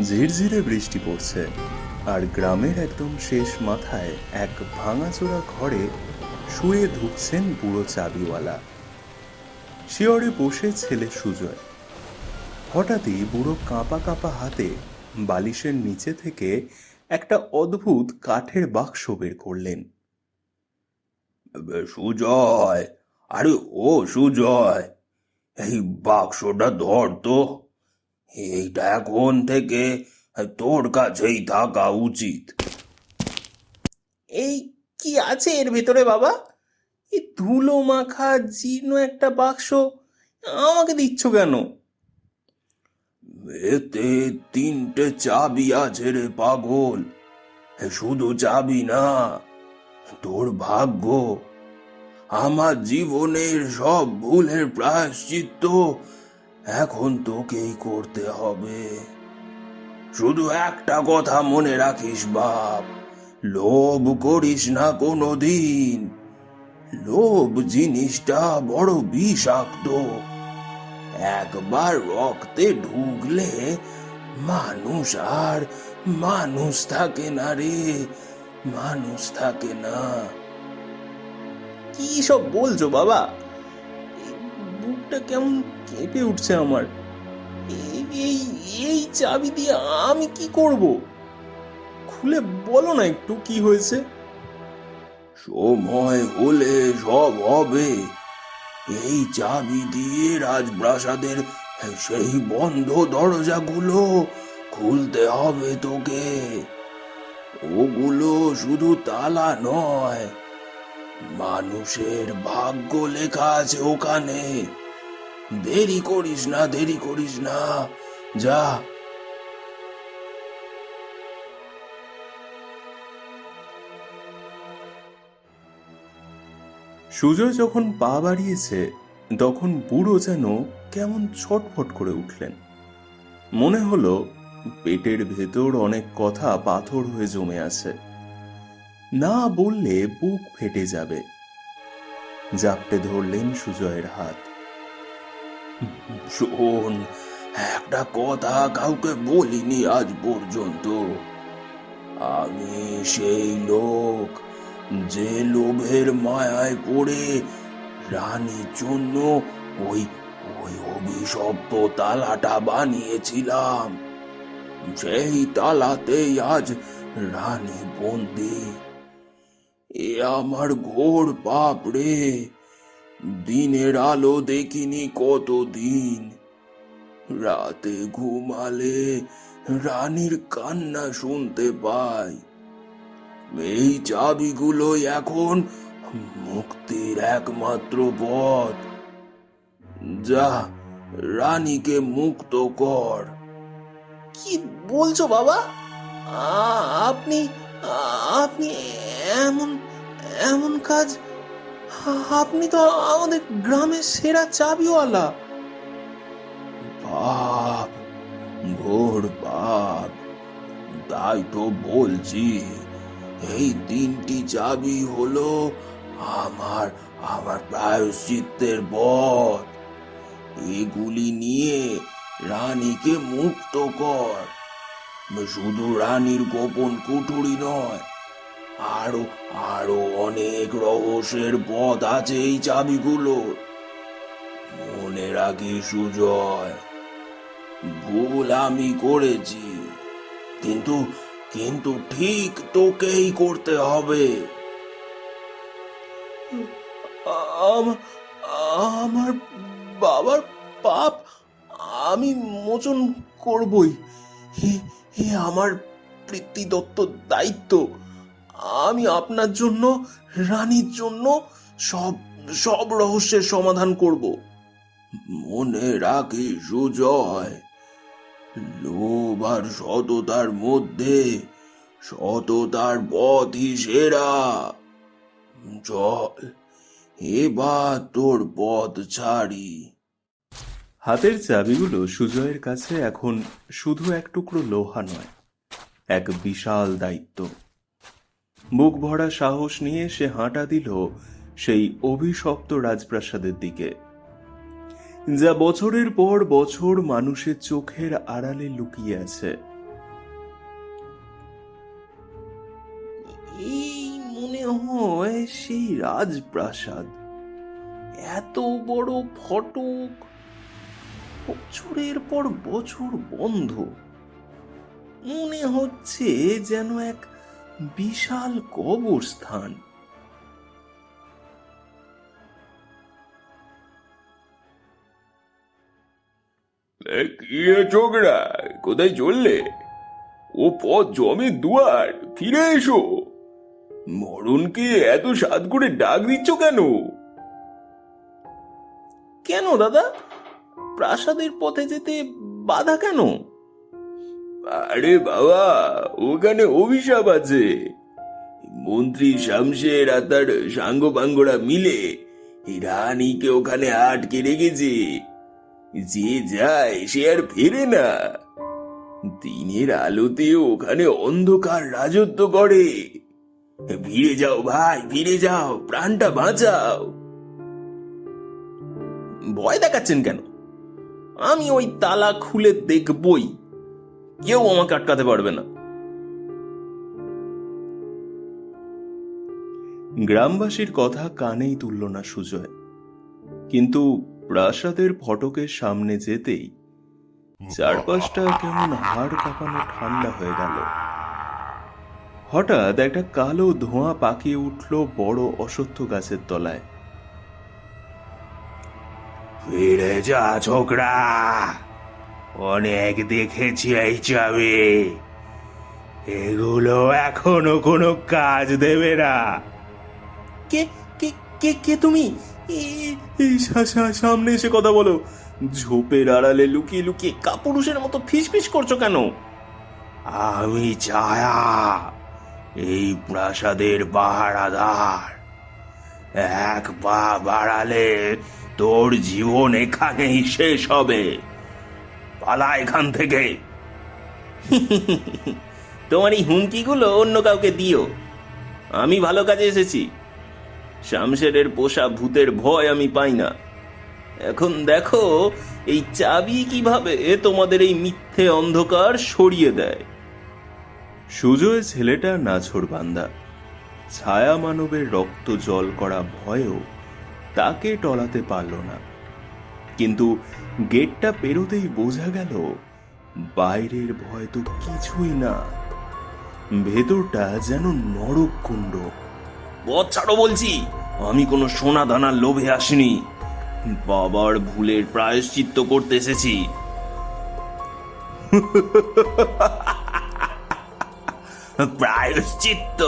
ঝিরঝিরে বৃষ্টি পড়ছে, আর গ্রামের একদম শেষ মাথায় এক ভাঙাচোরা ঘরে শুয়ে ধুকছেন বুড়ো চাবিওয়ালা। শিয়রে বসে ছেলে সুজয়। হঠাৎই বুড়ো কাঁপা কাঁপা হাতে বালিশের নিচে থেকে একটা অদ্ভুত কাঠের বাক্স বের করলেন। সুজয়, আরে ও সুজয়, এই বাক্সটা ধর তো। এইটা এখন থেকে তোর কাছেই থাকা উচিত। এই কি আছে এর ভেতরে বাবা? এই ধুলো মাখা জীর্ণ একটা বাক্স আমাকে দিচ্ছ কেন? এতে 3টে চাবি আছে রে পাগল। শুধু চাবি না, তোর ভাগ্য। আমার জীবনের সব ভুলের প্রায়শ্চিত্ত এখন তোকেই করতে হবে। শুধু একটা কথা মনে রাখিস বাপ, লোভ করিস না কোনোদিন। লোভ জিনিসটা বড় বিষাক্ত। একবার রক্তে ঢুকলে মানুষ আর মানুষ থাকে না রে, মানুষ থাকে না। কি সব বলছো বাবা? এই বুকটা কেমন কেঁপে উঠছে আমার। এই এই এই চাবি দিয়ে আমি কি করব? খুলে বলো না একটু কি হয়েছে। সময় হলে সব হবে। এই চাবি দিয়ে রাজপ্রাসাদের সেই বন্ধ দরজাগুলো খুলতে হবে তোকে। ওগুলো শুধু তালা নয়, মানুষের ভাগ্য লেখা আছে ওখানে। দেরি করিস না, দেরি করিস না, যা। সুজয় যখন পা বাড়িয়েছে তখন বুড়ো যেন কেমন ছটফট করে উঠলেন। মনে হলো পেটের ভেতর অনেক কথা পাথর হয়ে জমে আছে, না বললে বুক ফেটে যাবে। জাপটে ধরলেন সুজয়ের হাত। শোন, একটা কথা কাউকে বলিনি আজ পর্যন্ত। আমি সেই লোক যে লোভের মায়ায় পড়ে রানীর জন্য ওই ওই অভিশপ্ত তালাটা বানিয়েছিলাম। সেই তালাতেই আজ রানী বন্দি। এ আমার ঘোর পাপ রে। দিনের আলো দেখিনি কতদিন। রাতে ঘুমালে রানীর কান্না শুনতে পাই। এই চাবিগুলোই এখন মুক্তির একমাত্র পথ। যা, রানীকে মুক্ত কর। কি বলছো বাবা? আপনি আপনি এমন এমন কাজ? আপনি তো আমাদের গ্রামের সেরা চাবিওয়ালা। পাপ, ঘোর পাপ। তাই তো বলছি, এই 3টি চাবি হলো আমার আমার প্রায়শ্চিত্তের পথ। এগুলি নিয়ে রানীকে মুক্ত কর। শুধু রানীর গোপন কুঠুরি নয়, আরো আরো অনেক রহস্যের পথ আছে এই চাবিগুলোর। মনে রাখি সুজয়, ভুল আমি করেছি, কিন্তু কিন্তু ঠিক তোকেই করতে হবে। আম- আমার বাবার পাপ আমি মোচন করবই। হে হে আমার পিতৃদত্ত দায়িত্ব। আমি আপনার জন্য, রানীর জন্য সব সব রহস্যের সমাধান করব। মনে রাখি সুজয়, লোভ আর সততার মধ্যে সততার পথই সেরা। চল, এবার তোর পথ ছাড়ি। হাতের চাবিগুলো সুজয়ের কাছে এখন শুধু এক টুকরো লোহা নয়, এক বিশাল দায়িত্ব। বুক ভরা সাহস নিয়ে সে হাঁটা দিল সেই অভিশপ্ত রাজপ্রাসাদের দিকে, যা বছরের পর বছর মানুষের চোখের আড়ালে লুকিয়ে আছে। হয় সেই রাজপ্রাসাদ। এত বড় ফটক, বছরের পর বছর বন্ধ। মনে হচ্ছে যেন এক বিশাল কবরস্থান। কি রে ছোকরা, কোথায় চললে? ও পথ জমের দুয়ার, ফিরে এসো। মরণকে এত সাধ করে ডাক দিচ্ছ কেন? কেন দাদা, প্রাসাদের পথে যেতে বাধা কেন? আরে বাবা, ওখানে অভিশাপ আছে। মন্ত্রী শামশের আর তার সাঙ্গপাঙ্গরা মিলে এই রানীকে ওখানে আটকে রেখেছে। যে যায় সে আর ফেরে না। দিনের আলোতে ওখানে অন্ধকার রাজত্ব করে। ফিরে যাও ভাই, ফিরে যাও, প্রাণটা বাঁচাও। ভয় দেখাচ্ছেন কেন? আমি ওই তালা খুলে দেখবই, কেউ আমাকে আটকাতে পারবে না। গ্রামবাসীর কথা কানেই তুলল না সুজয়। কিন্তু প্রাসাদের ফটকের সামনে যেতেই চারপাশটা কেমন হাড় কাঁপানো ঠান্ডা হয়ে গেল। হঠাৎ একটা কালো ধোঁয়া পাকিয়ে উঠল বড় অশ্বত্থ গাছের তলায়। ফিরে যা ছোকরা, অনেক দেখেছি এই চাবি। এগুলো এখনো কোনো কাজ দেবে না। কে কে কে কে তুমি? সামনে এসে কথা বলো। ঝোপের আড়ালে লুকিয়ে লুকিয়ে কাপুরুষের মতো ফিসফিস করছো কেন? আমি ছায়া, এই প্রাসাদের পাহারাদার। এক পা বাড়ালে তোর জীবন এখানেই শেষ হবে। পালা এখান থেকে। তোমার এই হুমকিগুলো অন্য কাউকে দিও, আমি ভালো কাজে এসেছি। শামশেরের পোষা ভূতের ভয় আমি পাই না। এখন দেখো এই চাবি কিভাবে তোমাদের এই মিথ্যে অন্ধকার সরিয়ে দেয়। সুজয় ছেলেটা নাছোড়বান্দা। ছায়া মানবের রক্ত জল করা ভয়েও তাকে টলাতে পারল না। কিন্তু গেটটা পেরোতেই বোঝা গেল বাইরের ভয় তো কিছুই না, ভেতরটা যেন নরককুণ্ড। পথ ছাড়ো বলছি, আমি কোনো সোনা দানার লোভে আসিনি, বাবার ভুলের প্রায়শ্চিত্ত করতে এসেছি। প্রায়শ্চিত্ত?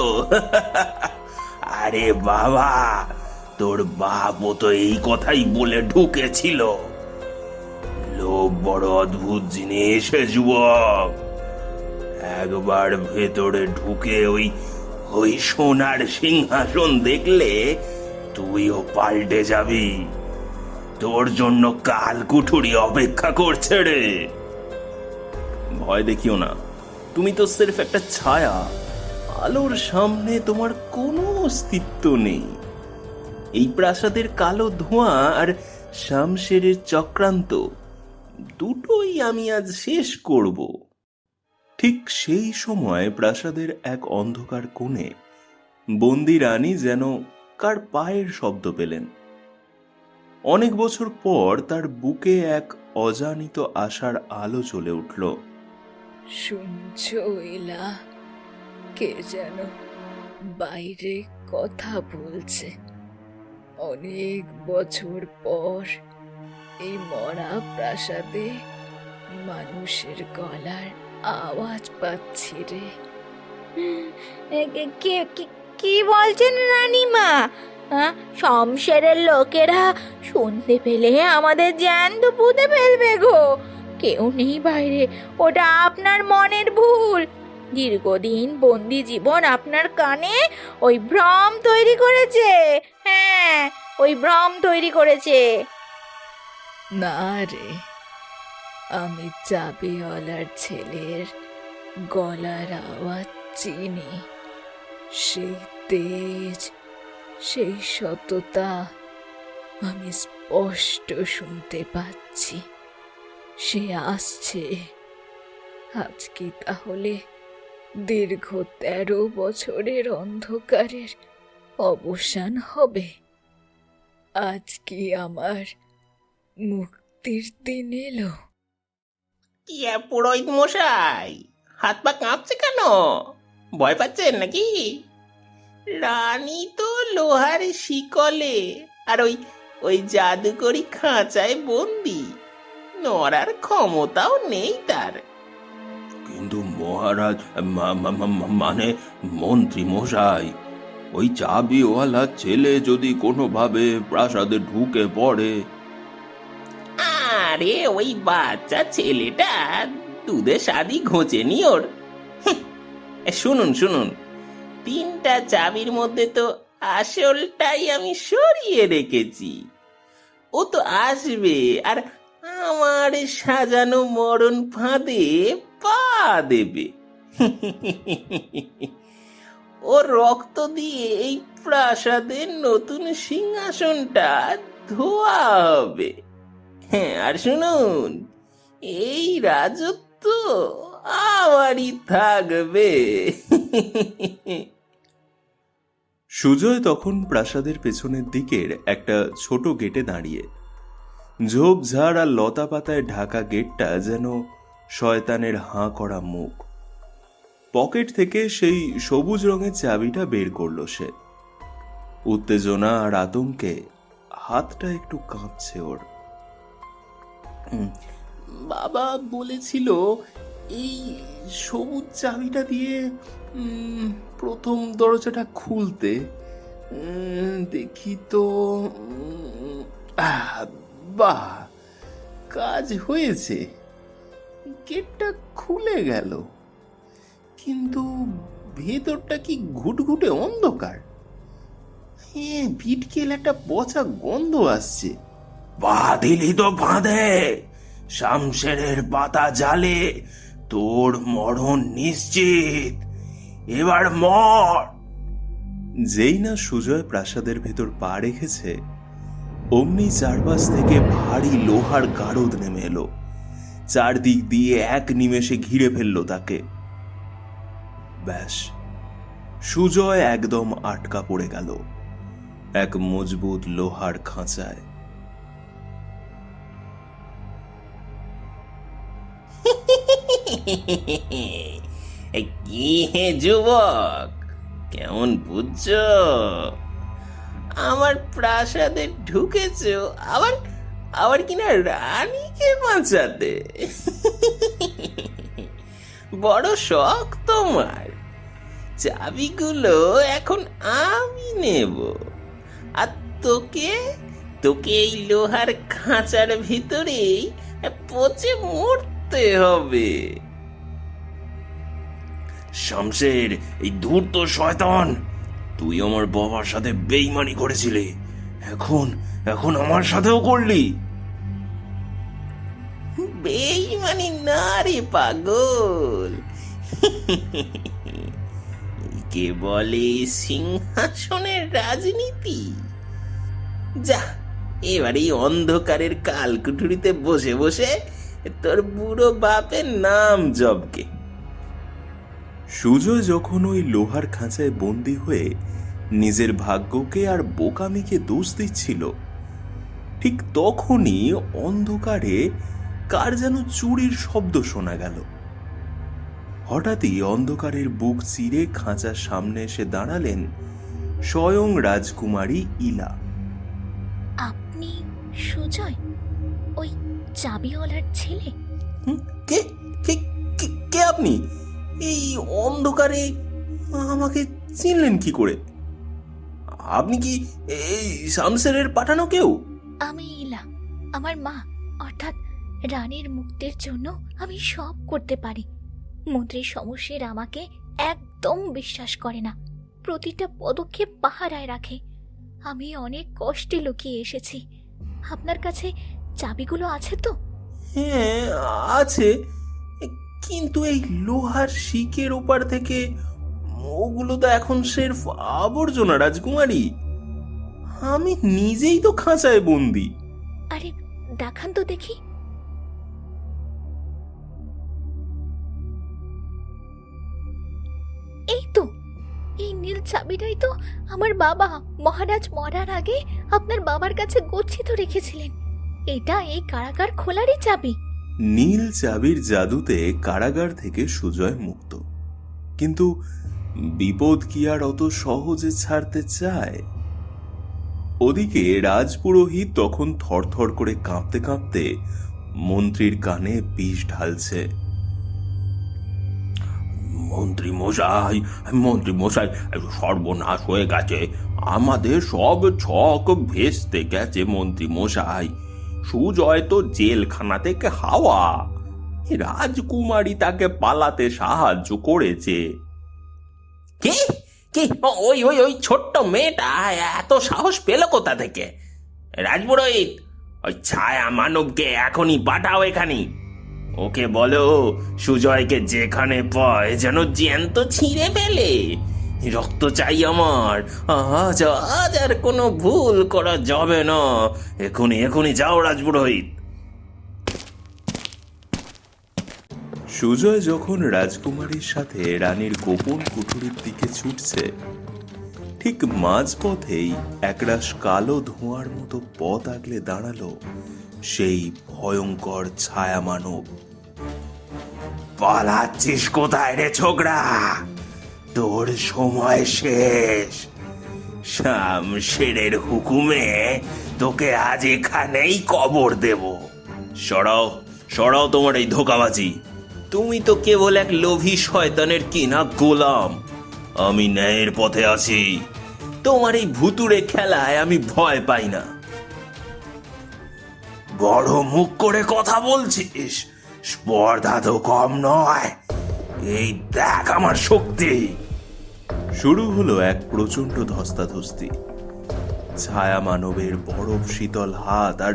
আরে বাবা, তোর বাপও তো এই কথাই বলে ঢুকেছিল। লোভ বড় অদ্ভুত জিনিস যুবক। একবার ভেতরে ঢুকে ওই সোনার সিংহাসন দেখলে তুইও পাল্টে যাবি। তোর জন্য কালকুঠুরি অপেক্ষা করছে রে। ভয় দেখিও না, তুমি তো সির্ফ একটা ছায়া। আলোর সামনে তোমার কোনো অস্তিত্ব নেই। এই প্রাসাদের কালো ধোঁয়া আর শামশেরের চক্রান্ত দুটোই আমি আজ শেষ করব। ঠিক সেই সময় প্রাসাদের এক অন্ধকার কোণে বন্দি রানী যেন কার পায়ের শব্দ পেলেন। অনেক বছর পর তার বুকে এক অজানিত আশার আলো জ্বলে উঠল। শুনছো ইলা? কে যেন বাইরে কথা বলছে। অনেক বছর পর এই মরা প্রাসাদে মানুষের গলার আওয়াজ পাচ্ছি রে। কি বলছেন রানীমা? শমশেরের লোকেরা শুনতে পেলে আমাদের জ্যান্ত পুঁতে ফেলবে গো। কেউ নেই বাইরে, ওটা আপনার মনের ভুল। দীর্ঘদিন বন্দি জীবন আপনার কানে ওই ভ্রম তৈরি করেছে। হ্যাঁ, ওই ভ্রম তৈরি করেছে। না রে, আমি চাবিওয়ালার ছেলের গলার আওয়াজ চিনি। সেই তেজ, সেই সততা আমি স্পষ্ট শুনতে পাচ্ছি। সে আসছে। আজ কি তাহলে দীর্ঘ 13 বছরের অন্ধকারের অবসান হবে। আজ কি আমার মুক্তির দিন এলো? কি পুরোহিত মশাই, হাত পা কাঁপছে কেন? ভয় পাচ্ছেন নাকি? রানী তো লোহার শিকলে আর ওই ওই জাদুকরি খাঁচায় বন্দি, নড়ার ক্ষমতাও নেই তার। কিন্তু মহারাজ, মানে মন্ত্রী মশাই, ওই চাবিওয়ালা ছেলে যদি কোনোভাবে প্রাসাদে ঢুকে পড়ে? আরে ওই বাচ্চা ছেলেটা দুধে শাদি ঘোচেনি ওর। হুঁ, শুনুন শুনুন, 3টা চাবির মধ্যে তো আসলটাই আমি সরিয়ে রেখেছি। ও তো আসবে আর আমার সাজানো মরণ ফাঁদে পা দেবে। ও রক্ত দিয়ে এই প্রাসাদের নতুন সিংহাসনটা ধোয়া হবে। হ্যাঁ, আর শুনুন, এই রাজত্ব আমারই থাকবে। সুজয় তখন প্রাসাদের পেছনের দিকের একটা ছোট গেটে দাঁড়িয়ে। ঝোপঝাড় আর লতা পাতায় ঢাকা গেটটা যেন শয়তানের হাঁ করা মুখ। পকেট থেকে সেই সবুজ রঙের চাবিটা বের করলো সে। উত্তেজনা আর আতঙ্কে হাতটা একটু কাঁপছে ওর। বাবা বলেছিল এই সবুজ চাবিটা দিয়ে প্রথম দরজাটা খুলতে। দেখি তো। বাহ, কাজ হয়েছে, গেটটা খুলে গেল। কিন্তু ভেতরটা কি ঘুটঘুটে অন্ধকার। হ্যাঁ, ভিটকেল একটা পচা গন্ধ আসছে। বাঁধিলি তো বাঁধে, শামশেরের পাতা জালে তোর মরণ নিশ্চিত। এবার মর। যেই না সুজয় প্রাসাদের ভেতর পা রেখেছে, অমনি চারপাশ থেকে ভারী লোহার গারদ নেমে এলো। চারদিক দিয়ে এক নিমেষে ঘিরে ফেললো তাকে। ব্যাস, সুজয় একদম আটকা পড়ে গেল এক মজবুত লোহার খাঁচায়। কি হে যুবক, কেমন বুঝছো? আমার প্রাসাদে ঢুকেছো, আবার আবার কিনা রানীকে বাঁচাতে। বড় শখ তোমার। চাবিগুলো এখন আমি নেব, আর তোকে তোকে এই লোহার খাঁচার ভিতরেই পচে মরতে হবে। শামশের, এই ধূর্ত শয়তান, তুই আমার বাবার সাথে বেইমানি করেছিলি, এখন এখন আমার সাথেও করলি। বেইমানি না রে পাগল, কে বলে সিংহাসনের রাজনীতি। যা, এবার এই অন্ধকারের কালকুঠুরিতে বসে বসে তোর বুড়ো বাপের নাম জপকে। সুজয় যখন ওই লোহার খাঁচায় বন্দি হয়ে নিজের ভাগ্যকে আর বোকামিকে দোষ দিচ্ছিল, ঠিক তখনই অন্ধকারে কার যেন চুরির শব্দ শোনা গেল। হঠাৎই অন্ধকারের বুক চিরে খাঁচার সামনে এসে দাঁড়ালেন স্বয়ং রাজকুমারী ইলা। আপনি সুজয়, ওই চাবিওয়ালার ছেলে? কে কে কে কে আপনি? এই অন্ধকারে আমাকে চিনলেন কি করে? আপনি কি এই শামশেরের পাঠানো কেউ? আমি ইলা। আমার মা, অর্থাৎ রানীর মুক্তির জন্য আমি সব করতে পারি। মন্ত্রী শমশের আমাকে একদম বিশ্বাস করে না, প্রতিটা পদক্ষেপ পাহারায় রাখে। আমি অনেক কষ্টে লুকিয়ে এসেছি। আপনার কাছে চাবিগুলো আছে তো? হ্যাঁ, আছে, কিন্তু এই লোহার শিকের ওপার থেকে ওগুলো তো এখন স্রেফ আবর্জনা রাজকুমারী। আমি নিজেই তো খাঁচায় বন্দি। আরে দেখান তো দেখি। এই তো, এই নীল চাবিটাই তো আমার বাবা মহারাজ মরার আগে আপনার বাবার কাছে গচ্ছিত রেখেছিলেন। এটা এই কারাগার খোলারই চাবি। নীল চাবির জাদুতে কারাগার থেকে সুজয় মুক্ত, কিন্তু বিপদ কি আর অত সহজে ছাড়তে চায়? ওদিকে রাজপুরোহিত তখন থরথর করে কাঁপতে কাঁপতে মন্ত্রীর কানে বিষ ঢালছে। মন্ত্রী মশাই, সর্বনাশ হয়ে গেছে, আমাদের সব ছক ভেস্তে গেছে মন্ত্রী মশাই। সুজয় তো জেলখানা থেকে হাওয়া, রাজকুমারী তাকে পালাতে সাহায্য করেছে। কি কি ওই ওই ওই ছোট্ট মেয়েটা এত সাহস পেল কোথা থেকে? রাজপুরোহিত, ওই ছায়া মানবকে এখনই পাঠাও এখানে। ওকে বলো সুজয়কে যেখানে পায় যেন জ্যান্ত ছিঁড়ে ফেলে। রক্ত চাই আমার, আজ আজ আর কোনো ভুল করা যাবে না। এখনই যাও রাজপুরোহিত। সুজয় যখন রাজকুমারীর সাথে রানীর গোপন কুঠুরির দিকে ছুটছে, ঠিক মাঝপথেই একরাশ কালো ধোঁয়ার মতো পথ আগলে দাঁড়ালো সেই ভয়ঙ্কর ছায়া মানব। পালাচ্ছিস কোথায় রে ছোকরা? তোর সময় শেষ। শামশেরের হুকুমে তোকে আজ এখানেই কবর দেব। সরাও তোমার এই ধোঁকাবাজি। তুমি তো কেবল এক লোভী শয়তানের কিনা গোলাম। আমি ন্যায়ের পথে আছি। তোমার এই ভুতুড়ে খেলায় আমি ভয় পাই না। বড় মুখ করে কথা বলছিস, স্পর্ধা তো কম নয়। এই দেখ আমার শক্তি। শুরু হলো এক প্রচন্ড ধস্তাধস্তি। ছায়া মানবের বরফ শীতল হাত আর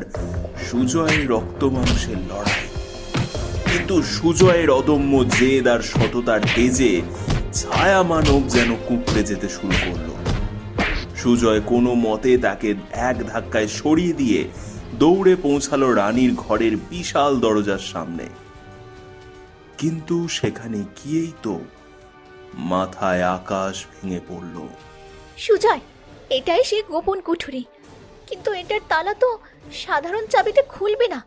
সুজয়ের রক্ত মাংসের লড়াই। কিন্তু সুজয়ের অদম্য জেদ আর সততার তেজে ছায়া মানব যেন কুঁকড়ে যেতে শুরু করলো। সুজয় কোনো মতে তাকে এক ধাক্কায় সরিয়ে দিয়ে দৌড়ে পৌঁছালো রানীর ঘরের বিশাল দরজার সামনে। কিন্তু সেখানে গিয়েই তো মাথায় আকাশ ভেঙে পড়ল। সুজয়, এটাই সেই গোপন কুঠুরি, কিন্তু এটার তালা তো সাধারণ চাবিতে খুলবে না।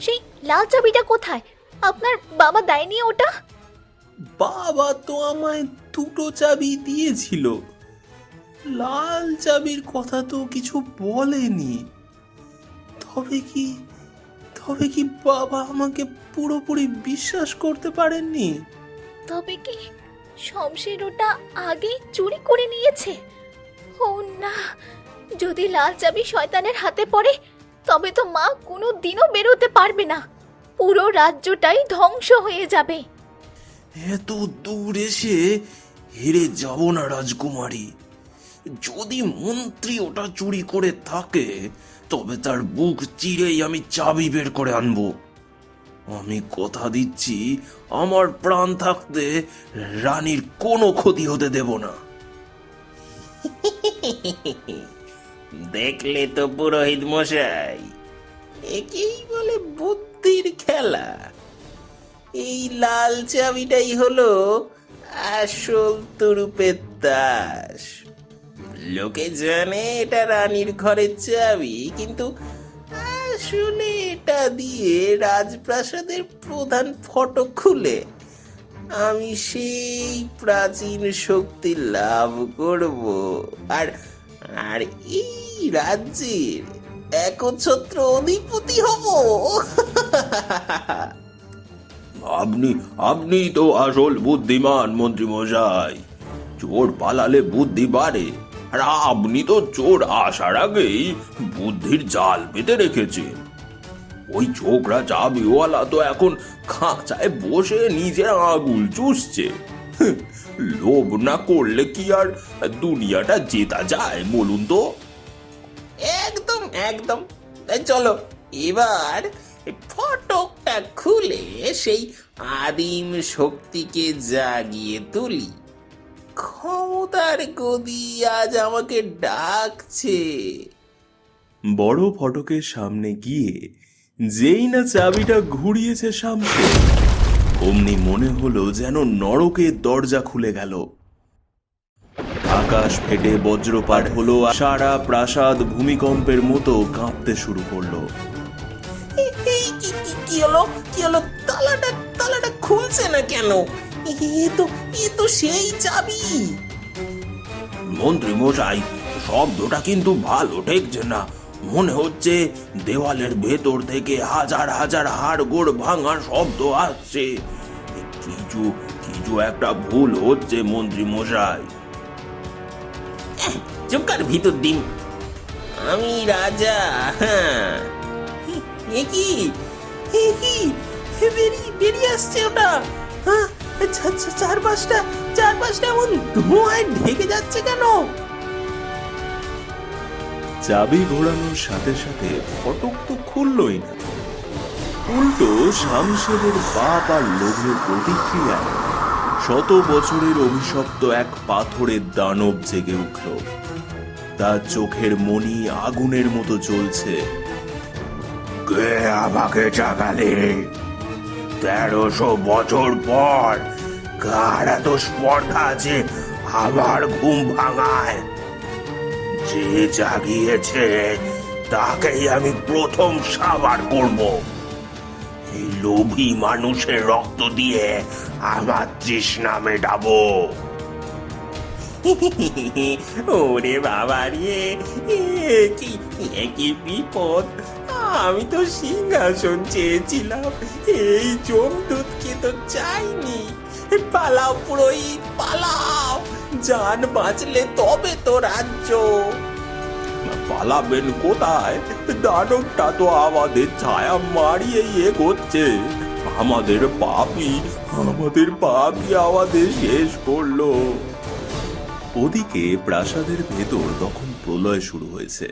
সেই লাল চাবিটা কোথায়? আপনার বাবা দেয়নি ওটা? বাবা তো আমায় দুটো চাবি দিয়েছিল, লাল চাবির কথা তো কিছু বলেনি। তবে কি বাবা আমাকে পুরোপুরি বিশ্বাস করতে পারেননি? তবে কি শমশের ওটা আগেই চুরি করে নিয়েছে? ও না, যদি লাল চাবি শয়তানের হাতে পড়ে তবে তো মা কোনো দিনও বেরোতে পারবে না। পুরো রাজ্যটাই ধ্বংস হয়ে যাবে। এত দূর এসে হেরে যাব না রাজকুমারী। যদি মন্ত্রী ওটা চুরি করে থাকে তবে তার বুক চিরেই আমি চাবি বের করে আনবো। আমি কথা দিচ্ছি, আমার প্রাণ থাকতে রানীর কোনো ক্ষতি হতে দেব না। দেখলে তো পুরোহিত মশাই, একেই বলে বুদ্ধির খেলা। এই লাল চাবিটাই হলো আসল তুরুপের তাস। লোকে জানে এটা রানীর ঘরের চাবি, কিন্তু আসলে এটা দিয়ে রাজপ্রাসাদের প্রধান ফটক খুলে আমি সেই প্রাচীন শক্তি লাভ করব আর আর এই রাজ্যের একচ্ছত্র অধিপতি হব। আপনি তো আসল বুদ্ধিমান মন্ত্রী মশাই। চোর পালালে বুদ্ধি বাড়ে, আর আপনি তো চোর আসার আগেই বুদ্ধির জাল পেতে রেখেছেন। ওই ছোকরা চাবিওয়ালা তো এখন খাঁচায় বসে নিজের আঙুল চুষছে। লোভ না করলে কি আর দুনিয়াটা জেতা যায় বলুন তো? একদম একদম। চলো এবার ফটকটা খুলে সেই আদিম শক্তিকে জাগিয়ে তুলি। ক্ষমতার গদি আজ আমাকে ডাকছে। বড় ফটকের সামনে গিয়ে যেই না চাবিটা ঘুরিয়েছে শামশের, অমনি মনে হলো যেন নরকের দরজা খুলে গেল। আকাশ ফেটে বজ্রপাত হলো, সারা প্রাসাদ ভূমিকম্পের মতো কাঁপতে শুরু করলো। কি হলো, কি হলো? তালাটা খুলছে না কেন? এ তো সেই চাবি। মন্ত্রী মশাই, শব্দটা কিন্তু ভালো ঠেকছে না। মনে হচ্ছে দেওয়ালের ভেতর থেকে হাজার হাজার হাড়গোড় ভাঙার শব্দ আসছে। কিছু কিছু একটা ভুল হচ্ছে মন্ত্রী মশাই। চুপকার ভিতর দিন, আমি রাজা। হ্যাঁ, বেরিয়ে আসছে ওটা। হ্যাঁ, চারপাশটা এমন ধোঁয়ায় ঢেকে যাচ্ছে কেন? চাবি ঘোরানোর সাথে সাথে ফটক তো খুললই না, উল্টো শামশেরের পাপ আর লোভের প্রতিক্রিয়ায় শত বছরের অভিশপ্ত এক পাথরের দানব জেগে উঠল। তার চোখের মণি আগুনের মতো জ্বলছে। কে আমাকে জাগালে? 1300 বছর পর কার এত স্পর্ধা আছে আমার ঘুম ভাঙায়? যে জাগিয়েছে তাকেই আমি প্রথম সাবার করব। এই লোভী মানুষের রক্ত দিয়ে আমার তৃষ্ণা মেটাবো। ওরে বাবা রে, কি বিপদ! আমি তো সিংহাসন চেয়েছিলাম, এই যমদূতকে তো চাইনি। পালাও পুরোহিত, পালাও, জান বাঁচলে তবে তো রাজ্য। পালাবেন কোথায়? দানবটা তো আমাদের ছায়া মারিয়েই এগোচ্ছে। আমাদের পাপই আমাদের শেষ করলো। ওদিকে প্রাসাদের ভেতর তখন প্রলয় শুরু হয়েছে।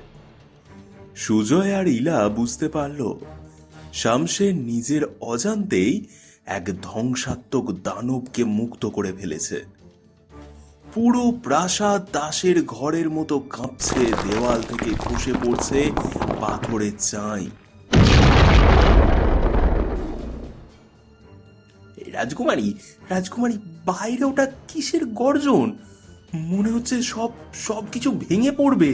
সুজয় আর ইলা বুঝতে পারল শামশের নিজের অজান্তেই এক ধ্বংসাত্মক দানবকে মুক্ত করে ফেলেছে। পুরো প্রাসাদ দাসের ঘরের মতো কাঁপছে, দেওয়াল থেকে খসে পড়ছে পাথরের চাই। রাজকুমারী, বাইরে ওটা কিসের গর্জন? মনে হচ্ছে সবকিছু ভেঙে পড়বে।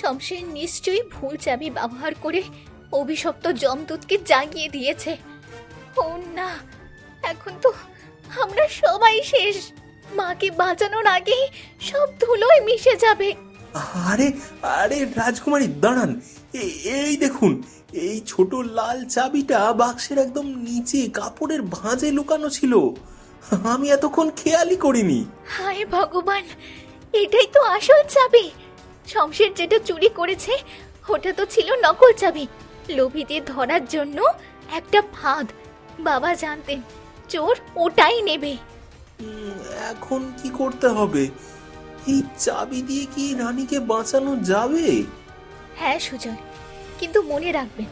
শমশের নিশ্চয়ই ভুল চাবি ব্যবহার করে অভিশপ্ত যমদূতকে জাগিয়ে দিয়েছে। ও না, এখন তো আমরা সবাই শেষ। মাকে বাঁচানোর আগেই সব ধুলোয় মিশে যাবে। আরে রাজকুমারী, দাঁড়ান। এই দেখুন, এই ছোট লাল চাবিটা বাক্সের একদম নিচে কাপড়ের ভাঁজে লুকানো ছিল। আমি এতক্ষণ খেয়ালই করিনি। হায় ভগবান, এটাই তো আসল চাবি। শমশের যেটা চুরি করেছে ওটা তো ছিল নকল চাবি। লোভীদের ধরার জন্য একটা ফাঁদ। বাবা জানতেন চোর ওটাই নেবে। এখন কি করতে হবে? এই চাবি দিয়ে কি রানীকে বাঁচানো যাবে? হ্যাঁ সুজয়, কিন্তু মনে রাখবেন,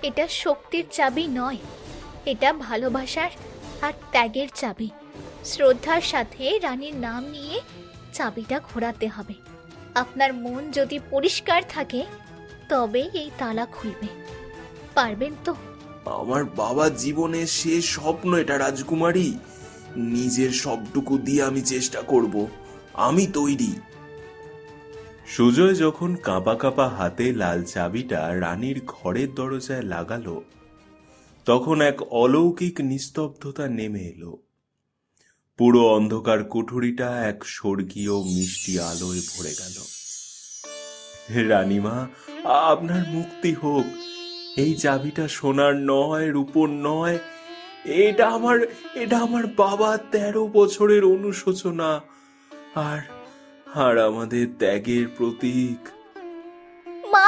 এটা শক্তির চাবি নয়, এটা ভালোবাসার আর ত্যাগের চাবি। শ্রদ্ধার সাথে রানীর নাম নিয়ে চাবিটা ঘোরাতে হবে। আপনার মন যদি পরিষ্কার থাকে তবে এই তালা খুলবে। পারবেন তো? আমার বাবার জীবনের শেষ স্বপ্ন এটা রাজকুমারী। নিজের সবটুকু দিয়ে আমি চেষ্টা করব। আমি তৈরি। সুজয় যখন কাঁপা কাঁপা হাতে লাল চাবিটা রানীর ঘরের দরজায় লাগালো, তখন এক অলৌকিক নিস্তব্ধতা নেমে এলো। পুরো অন্ধকার কুঠুরিটা এক স্বর্গীয় মিষ্টি আলোয় ভরে গেল। রানীমা, আপনার মুক্তি হোক। এই চাবিটা সোনার নয়, রূপোর নয়। এটা আমার বাবা 13 বছরের অনুশোচনা আর আমাদের ত্যাগের প্রতীক। মা,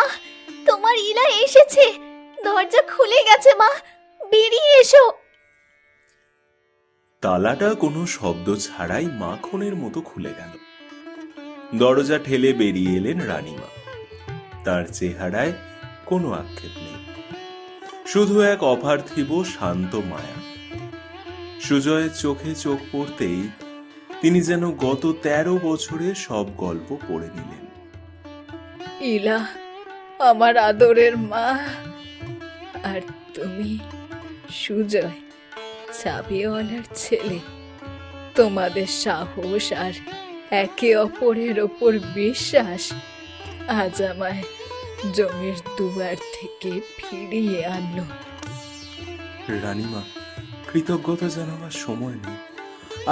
তোমার ইলা এসেছে। দরজা খুলে গেছে মা, বেরিয়ে এসো। তালাটা কোনো শব্দ ছাড়াই মাখনের মতো খুলে গেল। দরজা ঠেলে বেরিয়ে এলেন রানীমা। তার চেহারায় কোনো আক্ষেপ নেই, শুধু এক অপার্থিব শান্ত মায়া। সুজয়ের চোখে চোখ পড়তেই তিনি যেন গত 13 বছরের সব গল্প পড়ে নিলেন। ইলা, আমার আদরের মা, আর তুমি সুজয়, চাবিওয়ালার ছেলে। তোমাদের সাহস আর একে অপরের ওপর বিশ্বাস আজ আমায় জমির দুয়ার থেকে ফিরিয়ে আনলো। রানীমা, কৃতজ্ঞতা জানাবার সময় নেই।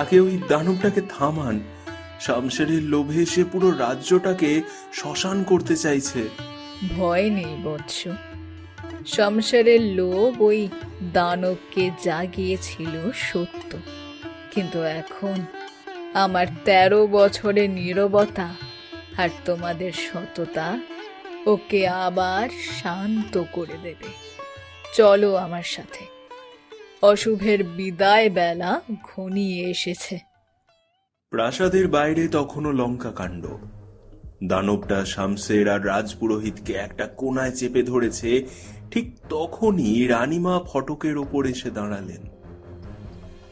আগে ওই দানবটাকে থামান। শামশেরের লোভে সে পুরো রাজ্যটাকে শ্মশান করতে চাইছে। ভয় নেই বৎস, শমশেরের লোভ ওই দানবকে জাগিয়েছিল সত্য, কিন্তু এখন আমার 13 বছরের নীরবতা আর তোমাদের সততা ওকে আবার শান্ত করে দেবে। চলো আমার সাথে, অশুভের বিদায় বেলা ঘনিয়ে এসেছে। প্রাসাদের বাইরে তখনও লঙ্কা কাণ্ড। দানবটা শামশের আর রাজপুরোহিতকে একটা কোণায় চেপে ধরেছে। ঠিক তখনই রানীমা ফটকের ওপর এসে দাঁড়ালেন।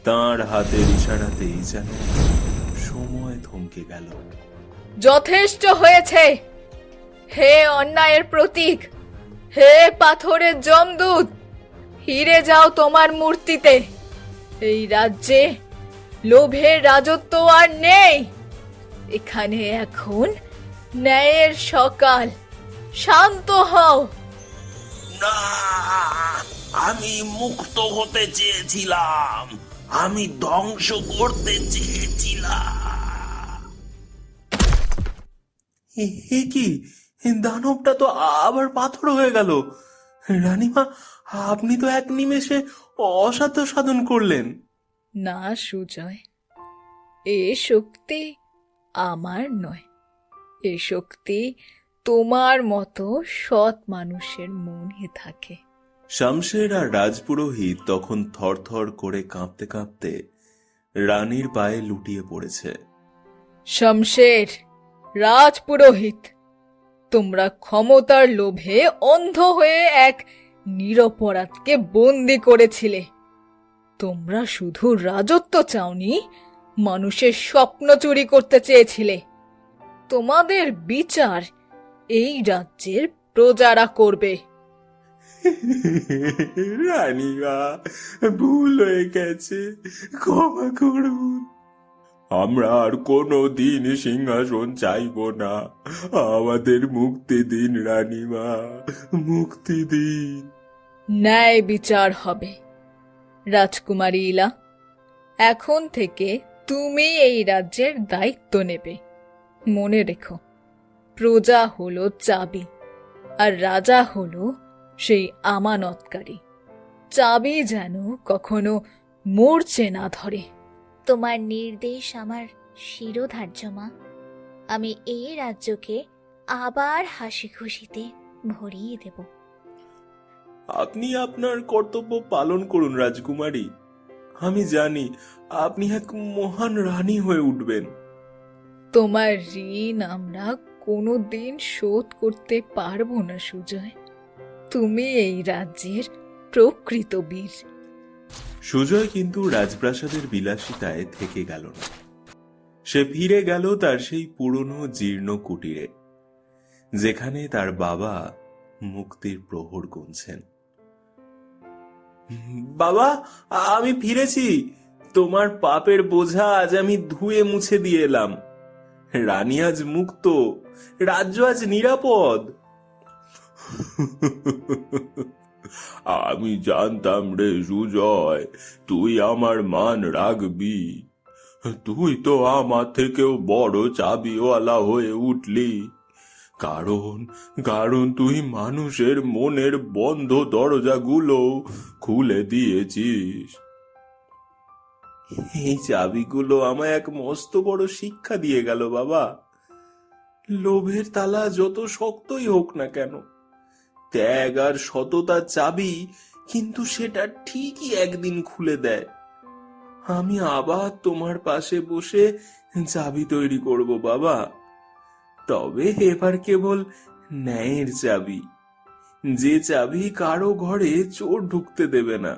তাঁর হাতের ইশারাতেই যেন সময় থমকে গেল। যথেষ্ট হয়েছে, হে অন্যায়ের প্রতীক, হে পাথরের যমদূত, ফিরে যাও তোমার মূর্তিতে। এই রাজ্যে লোভের রাজত্ব আর নেই। এখানে এখন ন্যায়ের সকাল। শান্ত হও। না, আমি মুক্ত হতে চেয়েছিলাম, আমি ধ্বংস করতে চেয়েছিলাম। এ কি? দানবটা তো আবার পাথর হয়ে গেল। রানীমা, আপনি তো এক নিমেষে অসাধ্য সাধন করলেন। না সুজয়, এ শক্তি আমার নয়, এ শক্তি তোমার মতো সৎ মানুষের মনে থাকে। শামশের আর রাজপুরোহিত তখন থরথর করে কাঁপতে কাঁপতে রানীর পায়ে লুটিয়ে পড়েছে। শমশের, রাজপুরোহিত, তোমরা ক্ষমতার লোভে অন্ধ হয়ে এক নিরপরাধকে বন্দি করেছিলে। তোমরা শুধু রাজত্ব চাওনি, মানুষের স্বপ্ন চুরি করতে চেয়েছিলে। তোমাদের বিচার এই রাজ্যের প্রজারা করবে। রানীমা, ভুল হয়ে গেছে, ক্ষমা করুন। আমরা আর কোনো দিন সিংহাসন চাইব না। আমাদের মুক্তি দিন রানীমা, মুক্তি দিন। ন্যায় বিচার হবে। রাজকুমারী ইলা, এখন থেকে তুমি এই রাজ্যের দায়িত্ব নেবে। মনে রেখো, প্রজা হলো চাবি আর রাজা হলো সেই আমানতকারী। চাবি যেন কখনো মরচে না ধরে। তোমার নির্দেশ আমার শিরোধার্য, মা। আমি এই রাজ্যকে আবার হাসি খুশিতে ভরিয়ে দেব। আপনি আপনার কর্তব্য পালন করুন রাজকুমারী। আমি জানি আপনি এক মহান রানী হয়ে উঠবেন। তোমার ঋণ আমরা কোনোদিন শোধ করতে পারবো না সুজয়। তুমি এই রাজ্যের প্রকৃত বীর। সুজয় কিন্তু রাজপ্রাসাদের বিলাসিতায় থেকে গেল না। সে ফিরে গেল তার সেই পুরনো জীর্ণ কুটিরে, যেখানে তার বাবা মুক্তির প্রহর গুনছেন। বাবা, আমি ফিরেছি। তোমার পাপের বোঝা আজ আমি ধুয়ে মুছে দিয়ে এলাম। রানী আজ মুক্ত, রাজ্য আজ নিরাপদ। আমি জানতাম রে সুজয়, তুই আমার মান রাখবি। তুই তো আমার থেকেও বড় চাবিওয়ালা হয়ে উঠলি। কারণ তুই মানুষের মনের বন্ধ দরজাগুলো খুলে দিয়েছিস। এই চাবিগুলো আমায় এক মস্ত বড় শিক্ষা দিয়ে গেল বাবা। লোভের তালা যত শক্তই হোক না কেন, ত্যাগ আর সততার চাবি কিন্তু সেটা ঠিকই একদিন খুলে দেয়। আমি আবার তোমার পাশে বসে চাবি তৈরি করব বাবা। তবে এবার কেবল ন্যায়ের চাবি, যে চাবি কারো ঘরে চোর ঢুকতে দেবে না,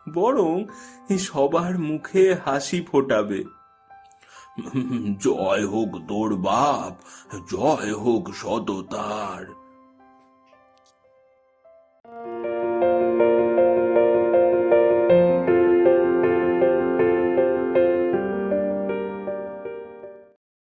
বরং সবার মুখে হাসি ফোটাবে। জয় হোক তোর বাপ, জয় হোক সততার।